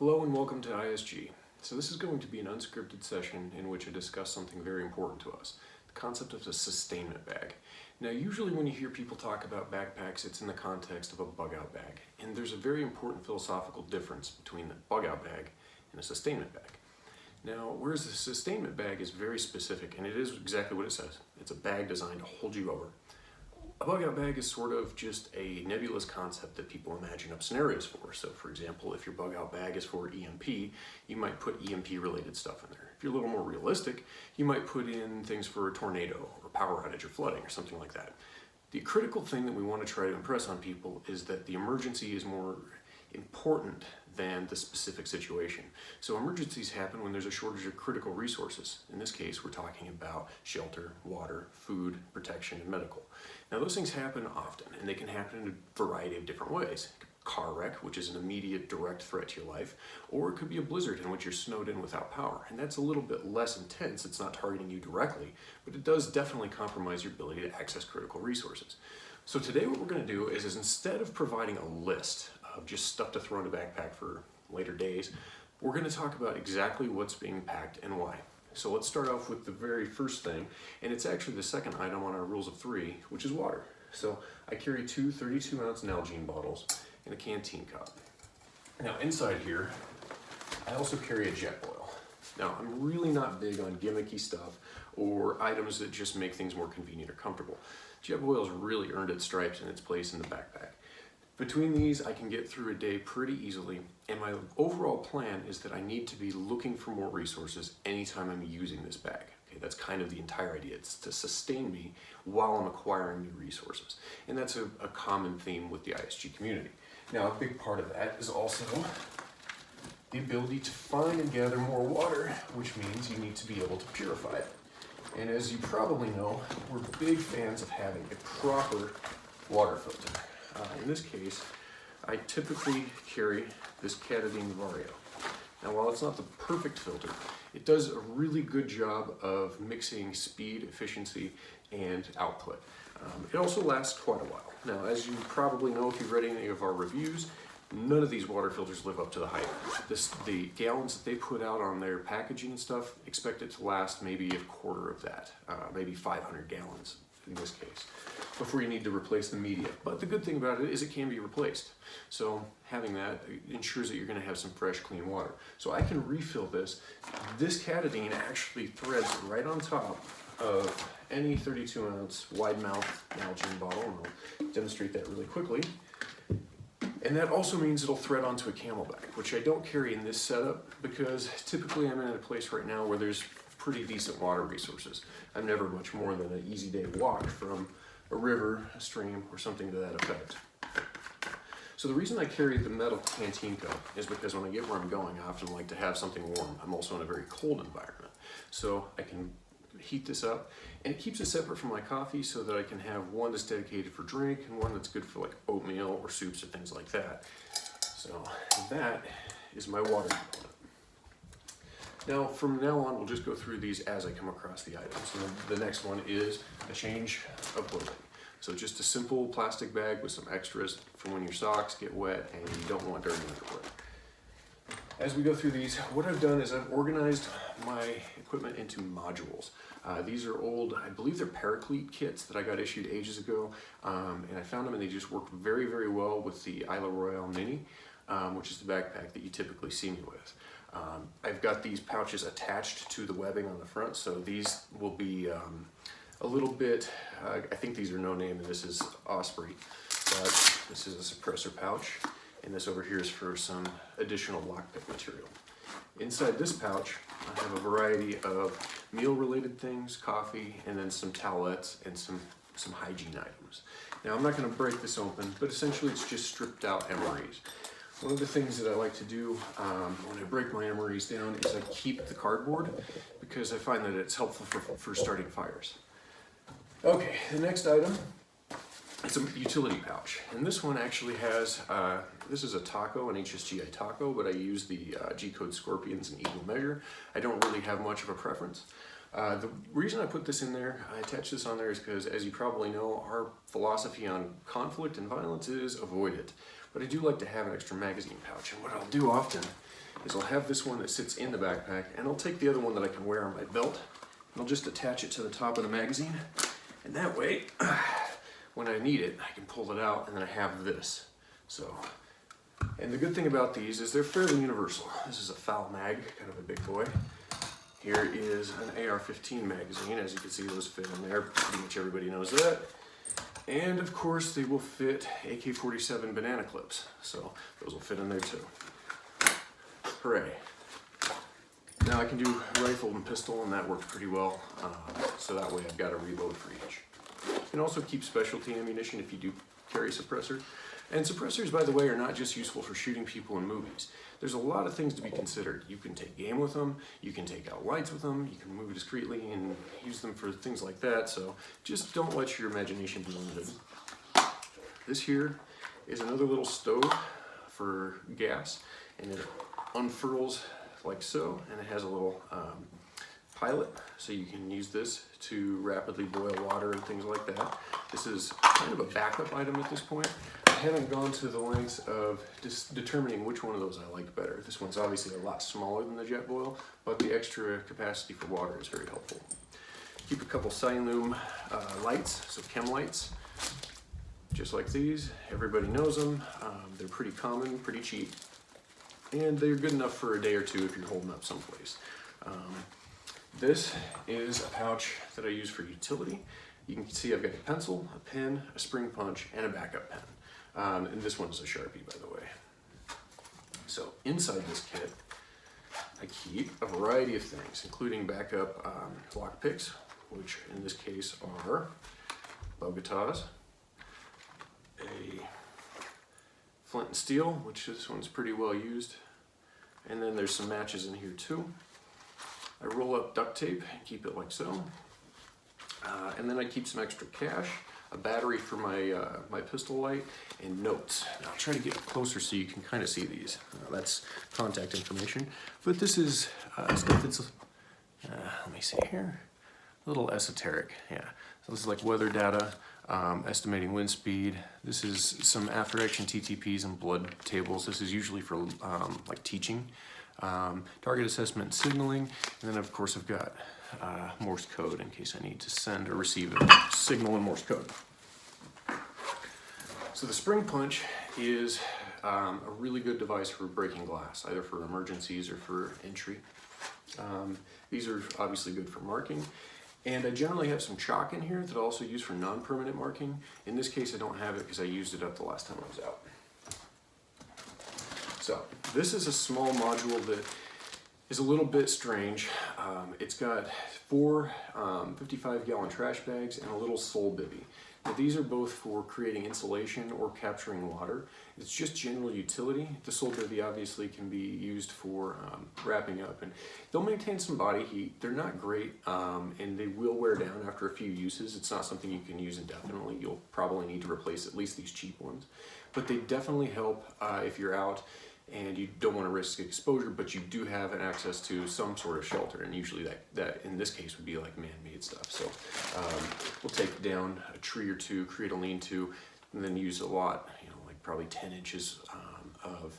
Hello and welcome to ISG. So this is going to be an unscripted session in which I discuss something very important to us, the concept of a sustainment bag. Now usually when you hear people talk about backpacks, it's in the context of a bug-out bag. And there's a very important philosophical difference between the bug-out bag and a sustainment bag. Now, whereas the sustainment bag is very specific, and it is exactly what it says. It's a bag designed to hold you over. A bug-out bag is sort of just a nebulous concept that people imagine up scenarios for. So for example, if your bug-out bag is for EMP, you might put EMP related stuff in there. If you're a little more realistic, you might put in things for a tornado or power outage or flooding or something like that. The critical thing that we want to try to impress on people is that the emergency is more important than the specific situation. So emergencies happen when there's a shortage of critical resources. In this case, we're talking about shelter, water, food, protection, and medical. Now those things happen often, and they can happen in a variety of different ways. Car wreck, which is an immediate direct threat to your life, or it could be a blizzard in which you're snowed in without power. And that's a little bit less intense. It's not targeting you directly, but it does definitely compromise your ability to access critical resources. So today what we're going to do is instead of providing a list of just stuff to throw in a backpack for later days, we're going to talk about exactly what's being packed and why. So let's start off with the very first thing, and it's actually the second item on our rules of three, which is water. So I carry two 32-ounce Nalgene bottles and a canteen cup. Now inside here, I also carry a jet boil. Now I'm really not big on gimmicky stuff or items that just make things more convenient or comfortable. Jet boil's really earned its stripes and its place in the backpack. Between these, I can get through a day pretty easily, and my overall plan is that I need to be looking for more resources anytime I'm using this bag. Okay, that's kind of the entire idea. It's to sustain me while I'm acquiring new resources. And that's a common theme with the ISG community. Now, a big part of that is also the ability to find and gather more water, which means you need to be able to purify it. And as you probably know, we're big fans of having a proper water filter. In this case, I typically carry this Catadine Vario. Now, while it's not the perfect filter, it does a really good job of mixing speed, efficiency, and output. It also lasts quite a while. Now, as you probably know if you've read any of our reviews, none of these water filters live up to the hype. The gallons that they put out on their packaging and stuff, expect it to last maybe a quarter of that, maybe 500 gallons in this case, before you need to replace the media. But the good thing about it is it can be replaced. So having that ensures that you're going to have some fresh, clean water. So I can refill this. This Catadine actually threads right on top of any 32-ounce wide mouth Nalgene bottle, and I'll demonstrate that really quickly. And that also means it'll thread onto a Camelback, which I don't carry in this setup because typically I'm in a place right now where there's pretty decent water resources. I'm never much more than an easy day walk from a river, a stream, or something to that effect. So the reason I carry the metal canteen cup is because when I get where I'm going, I often like to have something warm. I'm also in a very cold environment. So I can heat this up, and it keeps it separate from my coffee so that I can have one that's dedicated for drink and one that's good for like oatmeal or soups or things like that. So that is my water component. Now, from now on, we'll just go through these as I come across the items. And the next one is a change of clothing. So just a simple plastic bag with some extras for when your socks get wet and you don't want dirty underwear. As we go through these, what I've done is I've organized my equipment into modules. These are old, I believe they're Paraclete kits that I got issued ages ago, and I found them and they just work very, very well with the Isla Royale Mini, which is the backpack that you typically see me with. I've got these pouches attached to the webbing on the front, so these will be a little bit, I think these are no name and this is Osprey, but this is a suppressor pouch, and this over here is for some additional lockpick material. Inside this pouch, I have a variety of meal-related things, coffee, and then some towelettes and some hygiene items. Now, I'm not going to break this open, but essentially it's just stripped out emeries. One of the things that I like to do when I break my emeries down is I keep the cardboard because I find that it's helpful for starting fires. Okay, the next item, it's a utility pouch. And this one actually has, this is a taco, an HSGI taco, but I use the G-Code Scorpions in equal measure. I don't really have much of a preference. The reason I put this in there, I attach this on there is because, as you probably know, our philosophy on conflict and violence is avoid it. But I do like to have an extra magazine pouch, and what I'll do often is I'll have this one that sits in the backpack, and I'll take the other one that I can wear on my belt, and I'll just attach it to the top of the magazine, and that way, when I need it, I can pull it out, and then I have this. So, and the good thing about these is they're fairly universal. This is a foul mag, kind of a big boy. Here is an AR-15 magazine. As you can see, those fit in there. Pretty much everybody knows that. And of course, they will fit AK-47 banana clips. So those will fit in there too. Hooray. Now I can do rifle and pistol, and that works pretty well. So that way I've got a reload for each. You can also keep specialty ammunition if you do carry a suppressor. And suppressors, by the way, are not just useful for shooting people in movies. There's a lot of things to be considered. You can take game with them, you can take out lights with them, you can move discreetly and use them for things like that, so just don't let your imagination be limited. This here is another little stove for gas, and it unfurls like so, and it has a little pilot, so you can use this to rapidly boil water and things like that. This is kind of a backup item at this point. I haven't gone to the lengths of determining which one of those I like better. This one's obviously a lot smaller than the jet boil, but the extra capacity for water is very helpful. Keep a couple Silume lights, so chem lights, just like these. Everybody knows them. They're pretty common, pretty cheap, and they're good enough for a day or two if you're holding up someplace. This is a pouch that I use for utility. You can see I've got a pencil, a pen, a spring punch, and a backup pen. And this one is a Sharpie, by the way. So inside this kit, I keep a variety of things, including backup lock picks, which in this case are Bogatas, a flint and steel, which this one's pretty well used, and then there's some matches in here too. I roll up duct tape and keep it like so, and then I keep some extra cash, a battery for my my pistol light, and notes. And I'll try to get closer so you can kind of see these. That's contact information, but this is stuff that's, let me see here, a little esoteric. Yeah, so this is like weather data, estimating wind speed. This is some after action TTPs and blood tables. This is usually for like teaching. Target assessment signaling, and then of course I've got Morse code in case I need to send or receive a signal in Morse code. So the spring punch is a really good device for breaking glass, either for emergencies or for entry. These are obviously good for marking, and I generally have some chalk in here that I also use for non-permanent marking. In this case I don't have it because I used it up the last time I was out. So this is a small module that is a little bit strange. It's got 4 55-gallon trash bags and a little soul bivvy. Now these are both for creating insulation or capturing water. It's just general utility. The soul bivvy obviously can be used for wrapping up, and they'll maintain some body heat. They're not great, and they will wear down after a few uses. It's not something you can use indefinitely. You'll probably need to replace at least these cheap ones, but they definitely help if you're out and you don't want to risk exposure, but you do have an access to some sort of shelter, and usually that in this case would be like man-made stuff. So we'll take down a tree or two, create a lean-to, and then use a lot, like probably 10 inches of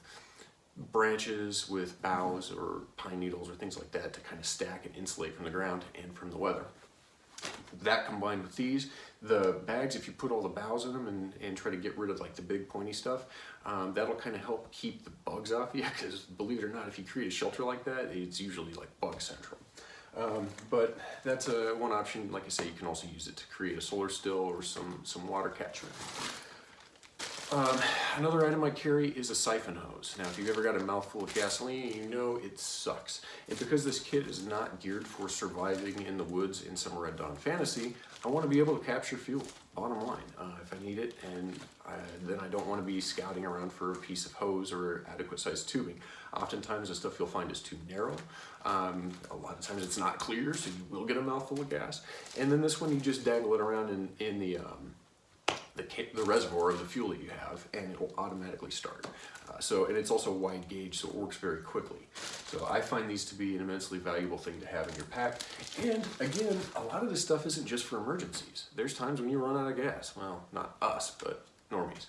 branches with boughs or pine needles or things like that to kind of stack and insulate from the ground and from the weather. That combined with these, the bags, if you put all the boughs in them and try to get rid of like the big pointy stuff, that'll kind of help keep the bugs off you, because believe it or not, if you create a shelter like that, it's usually like bug central. But that's one option. Like I say, you can also use it to create a solar still or some water catchment. Another item I carry is a siphon hose. Now, if you've ever got a mouthful of gasoline, you know it sucks. And because this kit is not geared for surviving in the woods in some Red Dawn fantasy, I want to be able to capture fuel, bottom line, if I need it, and then I don't want to be scouting around for a piece of hose or adequate sized tubing. Oftentimes the stuff you'll find is too narrow. A lot of times it's not clear, so you will get a mouthful of gas. And then this one, you just dangle it around in the reservoir of the fuel that you have, and it will automatically start. And it's also wide gauge, so it works very quickly. So I find these to be an immensely valuable thing to have in your pack. And again, a lot of this stuff isn't just for emergencies. There's times when you run out of gas. Well, not us, but normies.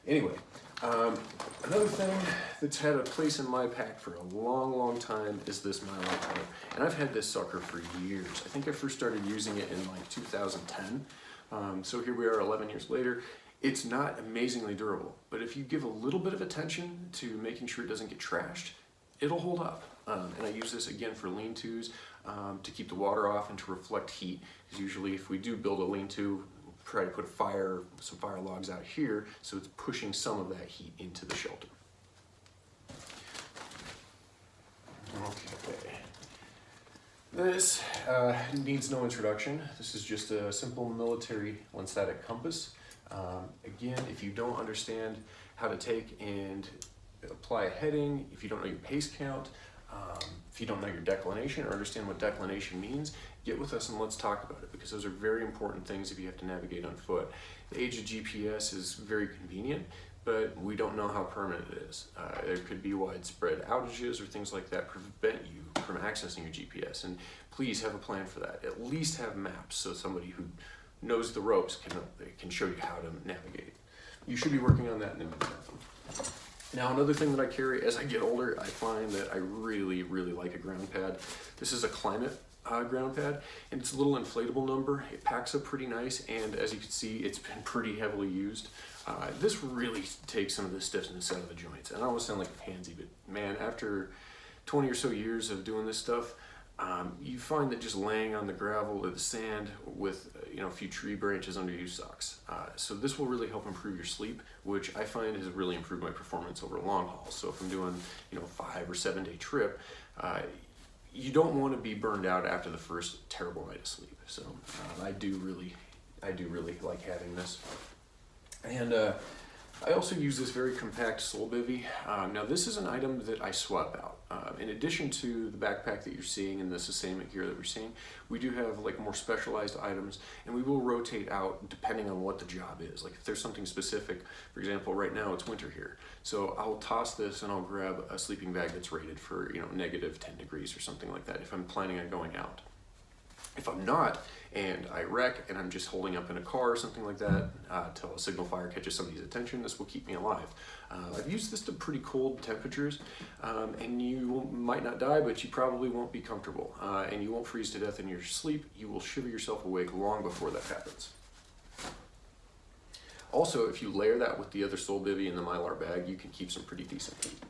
Anyway, Another thing that's had a place in my pack for a long time is this Mylar cutter. And I've had this sucker for years. I think I first started using it in like 2010. So here we are 11 years later. It's not amazingly durable, but if you give a little bit of attention to making sure it doesn't get trashed, it'll hold up. And I use this again for lean-tos to keep the water off and to reflect heat. Because usually if we do build a lean-to, try to put some fire logs out here, so it's pushing some of that heat into the shelter. Okay. This needs no introduction. This is just a simple military one-static compass. Again, if you don't understand how to take and apply a heading, if you don't know your pace count, if you don't know your declination or understand what declination means, get with us and let's talk about it, because those are very important things if you have to navigate on foot. The age of GPS is very convenient, but we don't know how permanent it is. There could be widespread outages or things like that prevent you from accessing your GPS, and please have a plan for that. At least have maps so somebody who knows the ropes can show you how to navigate. You should be working on that in the meantime. Now, another thing that I carry as I get older, I find that I really like a ground pad. This is a Climate ground pad, and it's a little inflatable number. It packs up pretty nice, and as you can see, it's been pretty heavily used. This really takes some of the stiffness out of the joints. And I almost sound like a pansy, but man, after 20 or so years of doing this stuff, you find that just laying on the gravel or the sand with a few tree branches under you sucks. So this will really help improve your sleep, which I find has really improved my performance over long hauls. So if I'm doing 5 or 7 day trip, you don't want to be burned out after the first terrible night of sleep. So I do really like having this. And I also use this very compact sole bivy. Now this is an item that I swap out. In addition to the backpack that you're seeing and the sustainment gear that we're seeing, we do have like more specialized items, and we will rotate out depending on what the job is. Like if there's something specific, for example, right now it's winter here. So I'll toss this and I'll grab a sleeping bag that's rated for negative 10 degrees or something like that if I'm planning on going out. If I'm not, and I wreck and I'm just holding up in a car or something like that till a signal fire catches somebody's attention, this will keep me alive. I've used this to pretty cold temperatures, and you might not die, but you probably won't be comfortable, and you won't freeze to death in your sleep. You will shiver yourself awake long before that happens. Also, if you layer that with the other sole bivy in the Mylar bag, you can keep some pretty decent heat.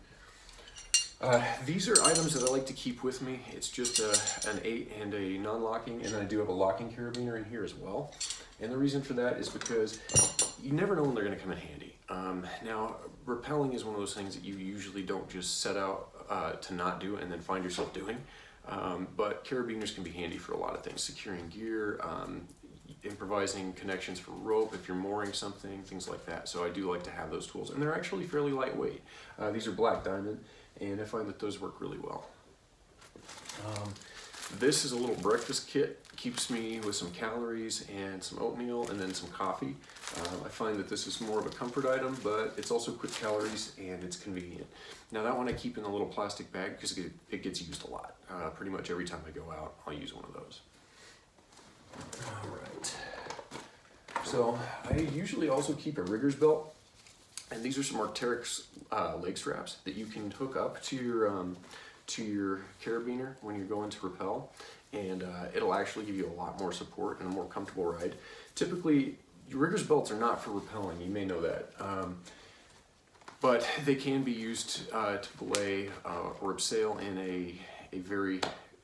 These are items that I like to keep with me. It's just an 8 and a non-locking, and I do have a locking carabiner in here as well. And the reason for that is because you never know when they're going to come in handy. Now, rappelling is one of those things that you usually don't just set out to not do and then find yourself doing. But carabiners can be handy for a lot of things. Securing gear, improvising connections for rope if you're mooring something, things like that. So I do like to have those tools. And they're actually fairly lightweight. These are black diamond, and I find that those work really well. This is a little breakfast kit. Keeps me with some calories and some oatmeal and then some coffee. I find that this is more of a comfort item, but it's also quick calories and it's convenient. Now that one I keep in a little plastic bag because it gets used a lot. Pretty much every time I go out, I'll use one of those. All right. So I usually also keep a rigger's belt. And these are some Arc'teryx leg straps that you can hook up to your carabiner when you're going to rappel, and it'll actually give you a lot more support and a more comfortable ride. Typically, your rigger's belts are not for rappelling, you may know that, but they can be used to belay or abseil in a very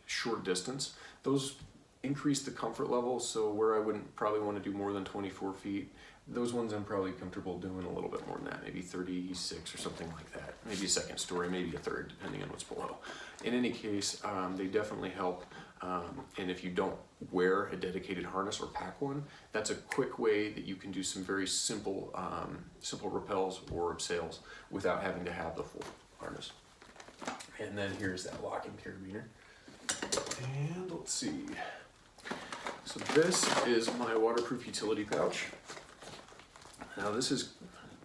short distance. Those increase the comfort level, so where I wouldn't probably want to do more than 24 feet, those ones I'm probably comfortable doing a little bit more than that, maybe 36 or something like that. Maybe a second story, maybe a third, depending on what's below. In any case, they definitely help. And if you don't wear a dedicated harness or pack one, that's a quick way that you can do some very simple rappels or abseils without having to have the full harness. And then here's that locking carabiner. And let's see. So this is my waterproof utility pouch. Now this is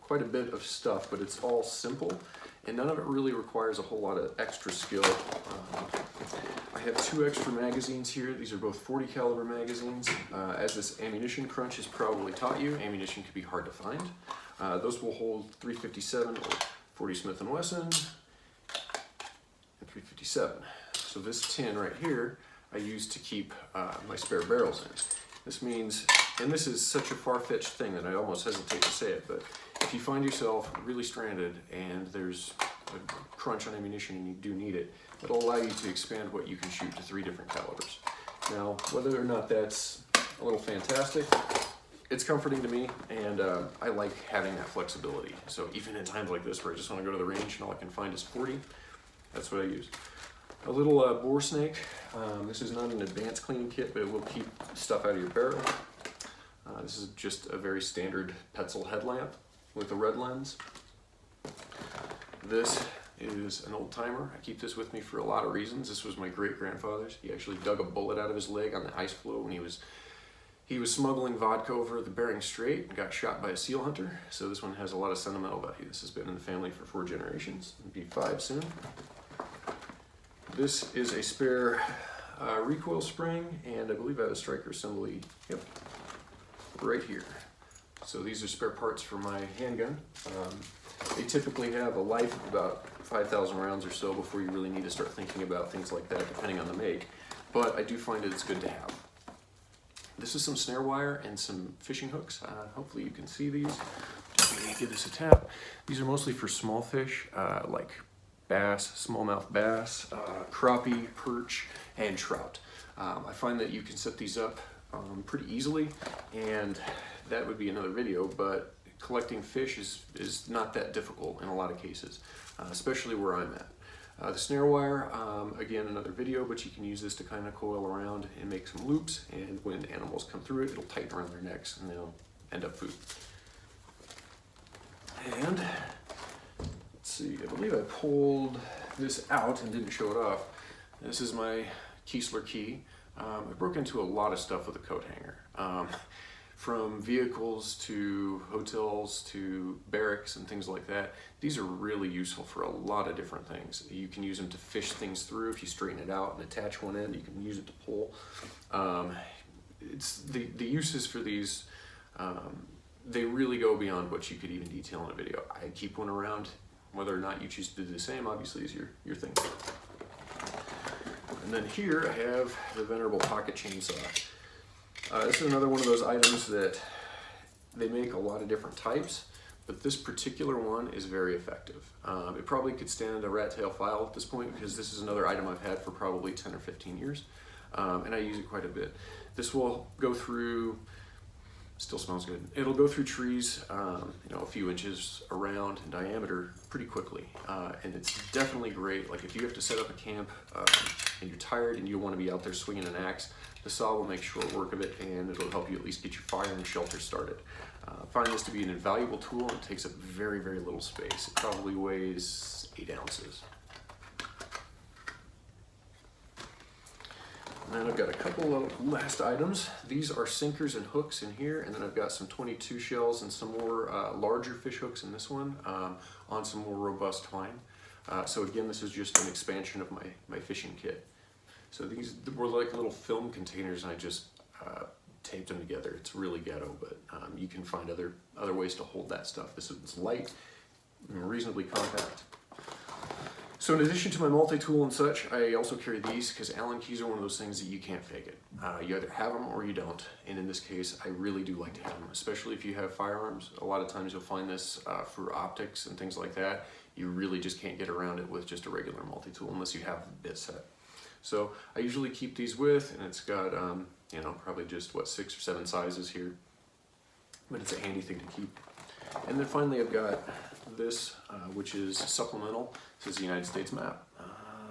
quite a bit of stuff, but it's all simple, and none of it really requires a whole lot of extra skill. I have 2 extra magazines here. These are both 40 caliber magazines. As this ammunition crunch has probably taught you, ammunition can be hard to find. Those will hold .357 or 40 Smith & Wesson and .357. So this tin right here I use to keep my spare barrels in. This means, and this is such a far-fetched thing that I almost hesitate to say it, but if you find yourself really stranded and there's a crunch on ammunition and you do need it, it'll allow you to expand what you can shoot to 3 different calibers. Now, whether or not that's a little fantastic, it's comforting to me, and I like having that flexibility. So even in times like this where I just want to go to the range and all I can find is 40, that's what I use. A little bore snake. This is not an advanced cleaning kit, but it will keep stuff out of your barrel. This is just a very standard Petzl headlamp with a red lens. This is an old timer. I keep this with me for a lot of reasons. This was my great-grandfather's. He actually dug a bullet out of his leg on the ice floe when he was smuggling vodka over the Bering Strait and got shot by a seal hunter. So this one has a lot of sentimental value. This has been in the family for 4 generations. It'll be 5 soon. This is a spare recoil spring, and I believe I have a striker assembly, yep, right here. So these are spare parts for my handgun. They typically have a life of about 5,000 rounds or so before you really need to start thinking about things like that, depending on the make. But I do find it's good to have. This is some snare wire and some fishing hooks. Hopefully you can see these. Just gonna give this a tap. These are mostly for small fish, like bass, smallmouth bass, crappie, perch, and trout. I find that you can set these up pretty easily, and that would be another video, but collecting fish is not that difficult in a lot of cases, especially where I'm at. The snare wire, again, another video, but you can use this to kind of coil around and make some loops, and when animals come through it, it'll tighten around their necks and they'll end up food. And let's see, I believe I pulled this out and didn't show it off. This is my Kiesler key. I broke into a lot of stuff with a coat hanger. From vehicles to hotels to barracks and things like that. These are really useful for a lot of different things. You can use them to fish things through. If you straighten it out and attach one end, you can use it to pull. It's the uses for these, they really go beyond what you could even detail in a video. I keep one around. Whether or not you choose to do the same, obviously, is your thing. And then here I have the venerable pocket chainsaw. This is another one of those items that they make a lot of different types, but this particular one is very effective. It probably could stand a rat tail file at this point, because this is another item I've had for probably 10 or 15 years, and I use it quite a bit. This will go through, still smells good, it'll go through trees, you know, a few inches around in diameter pretty quickly, and it's definitely great. Like if you have to set up a camp and you're tired and you want to be out there swinging an axe, the saw will make short work of it, and it'll help you at least get your fire and shelter started. I find this to be an invaluable tool, and it takes up very, very little space. It probably weighs 8 ounces. And then I've got a couple of last items. These are sinkers and hooks in here, and then I've got some 22 shells and some more larger fish hooks in this one on some more robust twine. So again, this is just an expansion of my fishing kit. So these were like little film containers, and I just taped them together. It's really ghetto, but you can find other ways to hold that stuff. This is light and reasonably compact. So in addition to my multi-tool and such, I also carry these because Allen keys are one of those things that you can't fake it. You either have them or you don't. And in this case, I really do like to have them, especially if you have firearms. A lot of times you'll find this for optics and things like that. You really just can't get around it with just a regular multi-tool unless you have the bit set. So I usually keep these with, and it's got, you know, probably just, what, 6 or 7 sizes here. But it's a handy thing to keep. And then finally I've got this, which is supplemental. This is the United States map.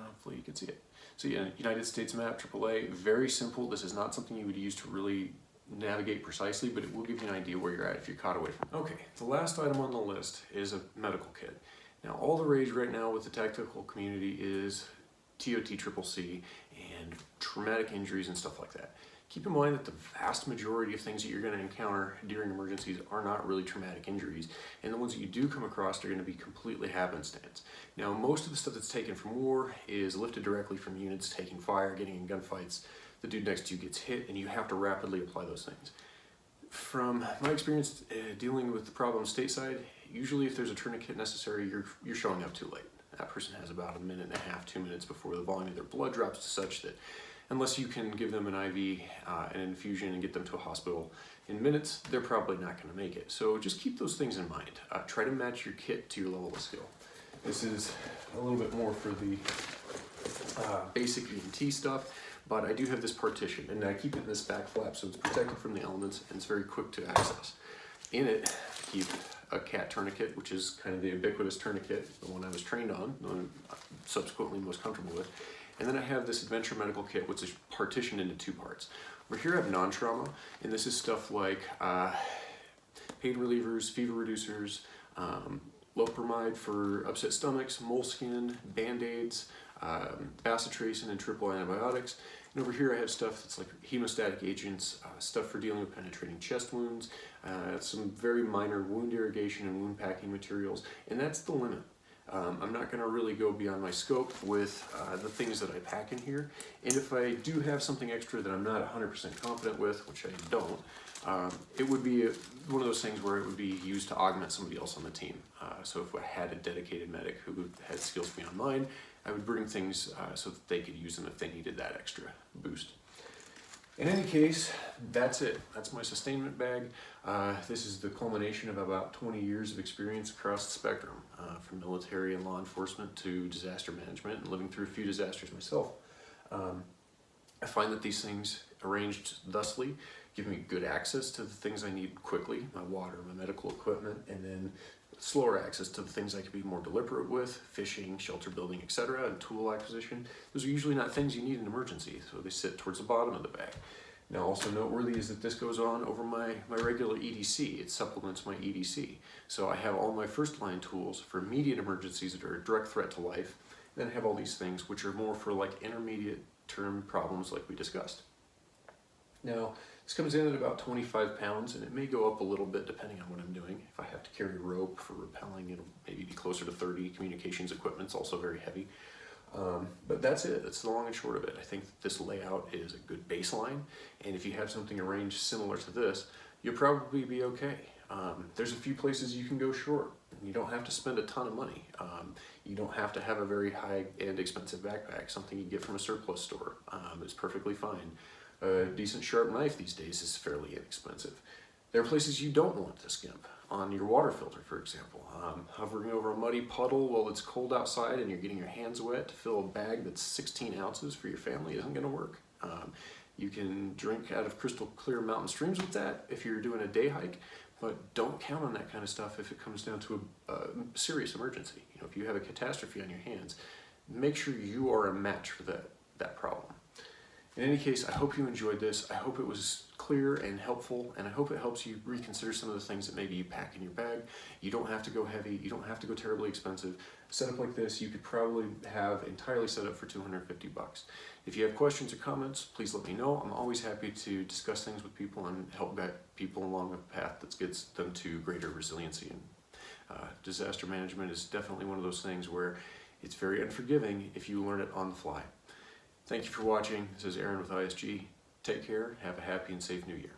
Hopefully you can see it. So yeah, United States map, AAA, very simple. This is not something you would use to really navigate precisely, but it will give you an idea where you're at if you're caught away from it. Okay, the last item on the list is a medical kit. Now, all the rage right now with the tactical community is TOT/CCC and traumatic injuries and stuff like that. Keep in mind that the vast majority of things that you're going to encounter during emergencies are not really traumatic injuries, and the ones that you do come across are going to be completely happenstance. Now, most of the stuff that's taken from war is lifted directly from units taking fire, getting in gunfights. The dude next to you gets hit, and you have to rapidly apply those things. from my experience dealing with the problem stateside, usually if there's a tourniquet necessary, you're showing up too late. That person has about 1.5 minutes, 2 minutes before the volume of their blood drops to such that unless you can give them an IV, an infusion, and get them to a hospital in minutes, they're probably not going to make it. So just keep those things in mind. Try to match your kit to your level of skill. This is a little bit more for the basic EMT stuff, but I do have this partition, and I keep it in this back flap so it's protected from the elements and it's very quick to access. In it, I keep a cat tourniquet, which is kind of the ubiquitous tourniquet, the one I was trained on, the one I'm subsequently most comfortable with. And then I have this adventure medical kit, which is partitioned into 2 parts. Over here I have non-trauma, and this is stuff like pain relievers, fever reducers, loperamide for upset stomachs, moleskin, band-aids, bacitracin and triple antibiotics. And over here I have stuff that's like hemostatic agents, stuff for dealing with penetrating chest wounds, some very minor wound irrigation and wound packing materials, and that's the limit. I'm not going to really go beyond my scope with the things that I pack in here, and if I do have something extra that I'm not 100% confident with, which I don't, it would be one of those things where it would be used to augment somebody else on the team. So if I had a dedicated medic who had skills beyond mine, I would bring things so that they could use them if they needed that extra boost. In any case, that's it. That's my sustainment bag. This is the culmination of about 20 years of experience across the spectrum, from military and law enforcement to disaster management, and living through a few disasters myself. I find that these things, arranged thusly, give me good access to the things I need quickly, my water, my medical equipment, and then slower access to the things I can be more deliberate with, fishing, shelter building, etc., and tool acquisition. Those are usually not things you need in emergency, so they sit towards the bottom of the bag. Now, also noteworthy is that this goes on over my regular EDC. It supplements my EDC. So I have all my first line tools for immediate emergencies that are a direct threat to life. Then I have all these things which are more for like intermediate term problems like we discussed. Now, this comes in at about 25 pounds, and it may go up a little bit depending on what I'm doing. If I have to carry rope for rappelling, it'll maybe be closer to 30. Communications equipment's also very heavy. But that's it. That's the long and short of it. I think that this layout is a good baseline, and if you have something arranged similar to this, you'll probably be okay. There's a few places you can go short. You don't have to spend a ton of money. You don't have to have a very high-end expensive backpack. Something you get from a surplus store is perfectly fine. A decent sharp knife these days is fairly inexpensive. There are places you don't want to skimp. On your water filter, for example. Hovering over a muddy puddle while it's cold outside and you're getting your hands wet to fill a bag that's 16 ounces for your family isn't going to work. You can drink out of crystal clear mountain streams with that if you're doing a day hike, but don't count on that kind of stuff if it comes down to a serious emergency. You know, if you have a catastrophe on your hands, make sure you are a match for that problem. In any case, I hope you enjoyed this. I hope it was clear and helpful, and I hope it helps you reconsider some of the things that maybe you pack in your bag. You don't have to go heavy. You don't have to go terribly expensive. A setup like this, you could probably have entirely set up for $250. If you have questions or comments, please let me know. I'm always happy to discuss things with people and help guide people along a path that gets them to greater resiliency. And disaster management is definitely one of those things where it's very unforgiving if you learn it on the fly. Thank you for watching. This is Aaron with ISG. Take care. Have a happy and safe new year.